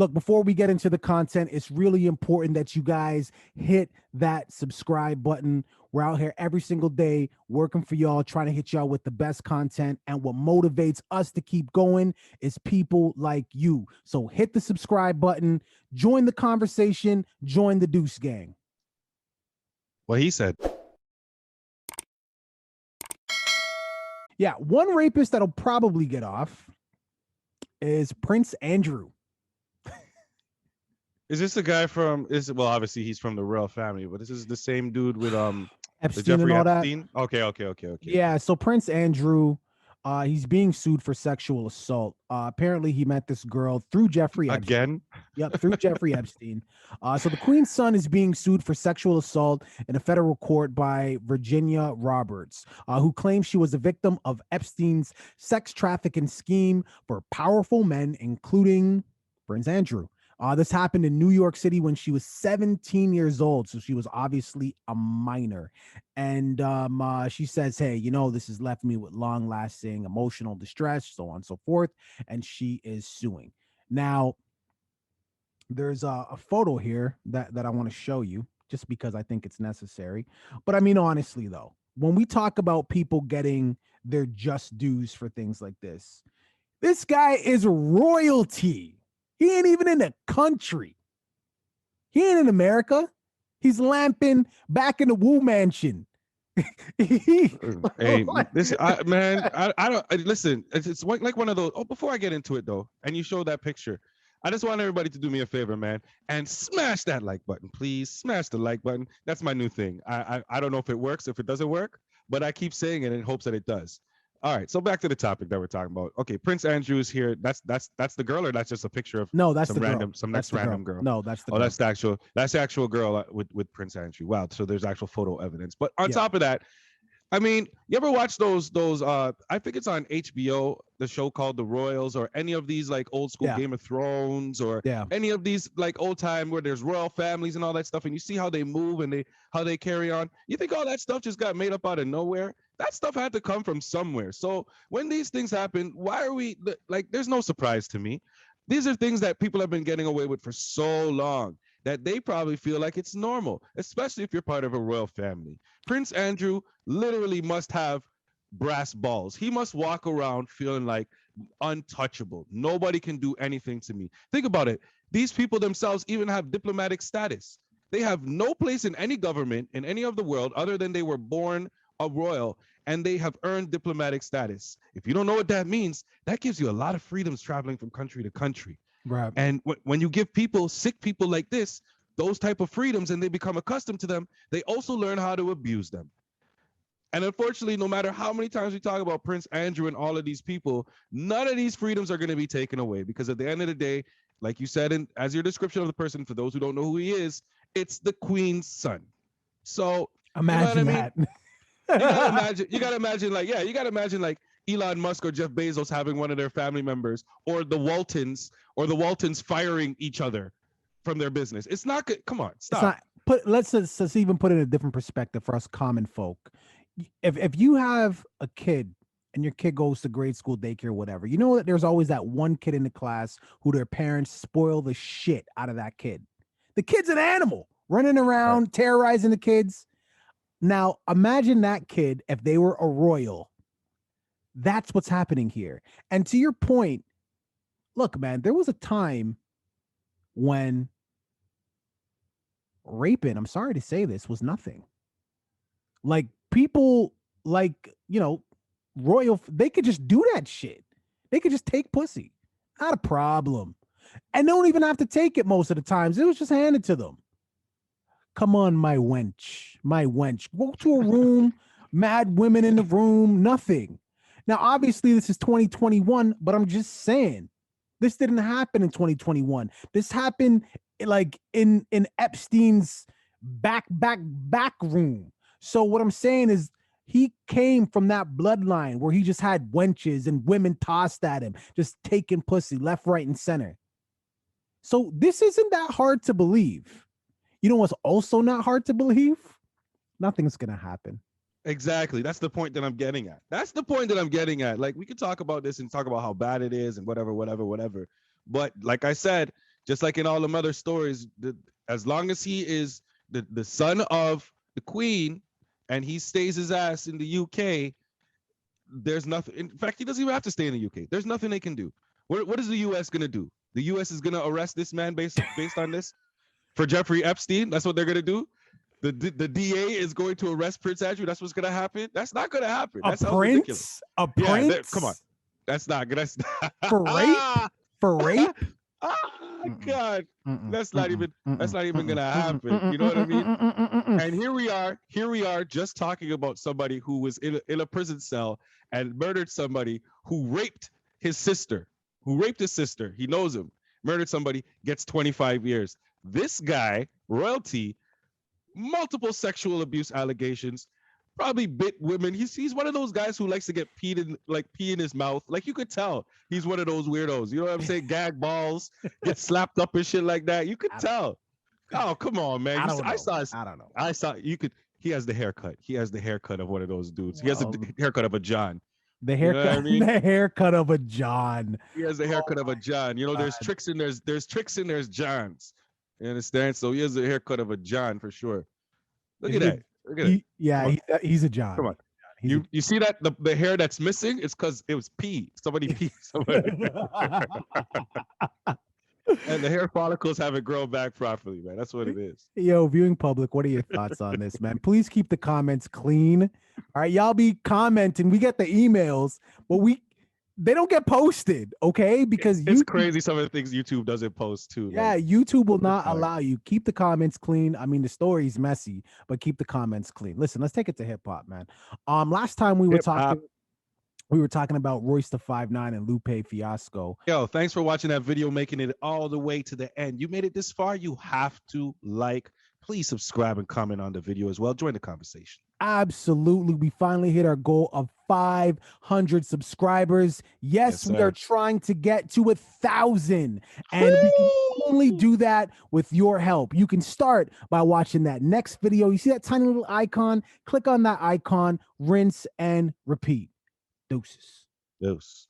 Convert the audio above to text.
Look, before we get into the content, it's really important that you guys hit that subscribe button. We're out here every single day working for y'all, trying to hit y'all with the best content. And what motivates us to keep going is people like you. So hit the subscribe button, join the conversation, join the Deuce Gang. What he said. Yeah, one rapist that'll probably get off is Prince Andrew. Is this the guy from? Well, obviously he's from the royal family, but this is the same dude with the Epstein and Jeffrey all that. Epstein. Okay. Yeah, so Prince Andrew, he's being sued for sexual assault. Apparently, he met this girl through Jeffrey Epstein. Again? Yep, through Jeffrey Epstein. So the Queen's son is being sued for sexual assault in a federal court by Virginia Roberts, who claims she was a victim of Epstein's sex trafficking scheme for powerful men, including Prince Andrew. This happened in New York City when she was 17 years old. So she was obviously a minor. And she says, hey, this has left me with long lasting emotional distress, so on and so forth. And she is suing. Now, there's a photo here that I want to show you just because I think it's necessary. But I mean, honestly, though, when we talk about people getting their just dues for things like this guy is royalty. He ain't even in the country. He ain't in America. He's lamping back in the Wu Mansion. Hey, listen, I don't listen. It's like one of those. Oh, before I get into it though, and you show that picture, I just want everybody to do me a favor, man, and smash that like button, please. Smash the like button. That's my new thing. I don't know if it works, if it doesn't work, but I keep saying it in hopes that it does. All right, so back to the topic that we're talking about. Okay, Prince Andrew's here. That's the girl, or that's just a picture of some next random girl. No, that's the girl. That's the actual girl with Prince Andrew. Wow, so there's actual photo evidence. But on top of that, I mean, you ever watch those I think it's on HBO, the show called The Royals, or any of these like old school Game of Thrones, or any of these like old time where there's royal families and all that stuff, and you see how they move and how they carry on. You think all that stuff just got made up out of nowhere? That stuff had to come from somewhere. So when these things happen, why are we like, there's no surprise to me. These are things that people have been getting away with for so long that they probably feel like it's normal, especially if you're part of a royal family. Prince Andrew literally must have brass balls. He must walk around feeling like untouchable. Nobody can do anything to me. Think about it. These people themselves even have diplomatic status. They have no place in any government in any of the world other than they were born a royal, and they have earned diplomatic status. If you don't know what that means, that gives you a lot of freedoms traveling from country to country. Right. And when you give sick people like this, those type of freedoms, and they become accustomed to them, they also learn how to abuse them. And unfortunately, no matter how many times we talk about Prince Andrew and all of these people, none of these freedoms are going to be taken away, because at the end of the day, like you said, as your description of the person, for those who don't know who he is, it's the Queen's son. So imagine that. You gotta imagine like Elon Musk or Jeff Bezos having one of their family members, or the Waltons firing each other from their business. It's not good. Come on, stop. Let's even put it in a different perspective for us common folk. If you have a kid and your kid goes to grade school, daycare, whatever, you know that there's always that one kid in the class who their parents spoil the shit out of that kid. The kid's an animal running around, terrorizing the kids. Now, imagine that kid if they were a royal. That's what's happening here. And to your point, look, man, there was a time when raping, I'm sorry to say this, was nothing. Like, people like, royal, they could just do that shit. They could just take pussy. Not a problem. And they don't even have to take it most of the times. It was just handed to them. Come on, my wench. Go to a room, mad women in the room, nothing. Now, obviously, this is 2021, but I'm just saying, this didn't happen in 2021. This happened like in Epstein's back room. So what I'm saying is, he came from that bloodline where he just had wenches and women tossed at him, just taking pussy left, right, and center. So this isn't that hard to believe. You know what's also not hard to believe? Nothing's going to happen. Exactly. That's the point that I'm getting at. Like, we could talk about this and talk about how bad it is and whatever. But like I said, Just like in all the other stories, as long as he is the son of the queen and he stays his ass in the UK, there's nothing. In fact, he doesn't even have to stay in the UK. There's nothing they can do. What is the US going to do? The US is going to arrest this man based on this for Jeffrey Epstein. That's what they're going to do. The DA is going to arrest Prince Andrew. That's what's going to happen. That's not going to happen. That sounds ridiculous. A prince? Come on. That's not good. That's for rape? For rape? Oh God, that's not even gonna happen. You know what I mean? And here we are, just talking about somebody who was in a prison cell and murdered somebody who raped his sister. He knows him. Murdered somebody, gets 25 years. This guy, royalty, multiple sexual abuse allegations. Probably bit women. He's one of those guys who likes to get pee in his mouth. Like you could tell he's one of those weirdos. You know what I'm saying? Gag balls, get slapped up and shit like that. You could tell. Oh, come on, man. I don't know. He has the haircut. He has the haircut of one of those dudes. He has the haircut of a John. The haircut, you know I mean? The haircut of a John. He has the haircut of a John. You know, there's tricks and there's tricks and there's Johns. You understand? So he has the haircut of a John for sure. Look at that. He's a John. Come on. You see that the hair that's missing? It's because it was pee. Somebody pee. And the hair follicles haven't grown back properly, man. That's what it is. Yo, viewing public, what are your thoughts on this, man? Please keep the comments clean. All right, y'all be commenting. We get the emails, but they don't get posted, okay? Because it's crazy some of the things YouTube doesn't post too. Yeah, like, YouTube will not allow you. Keep the comments clean. I mean, the story's messy, but keep the comments clean. Listen, let's take it to hip hop, man. Last time we were talking about Royce the 5'9" and Lupe Fiasco. Yo, thanks for watching that video, making it all the way to the end. You made it this far, you have to like. Please subscribe and comment on the video as well. Join the conversation. Absolutely. We finally hit our goal of 500 subscribers. Yes, we are trying to get to 1,000. And we can only do that with your help. You can start by watching that next video. You see that tiny little icon? Click on that icon, rinse and repeat. Deuces. Deuce.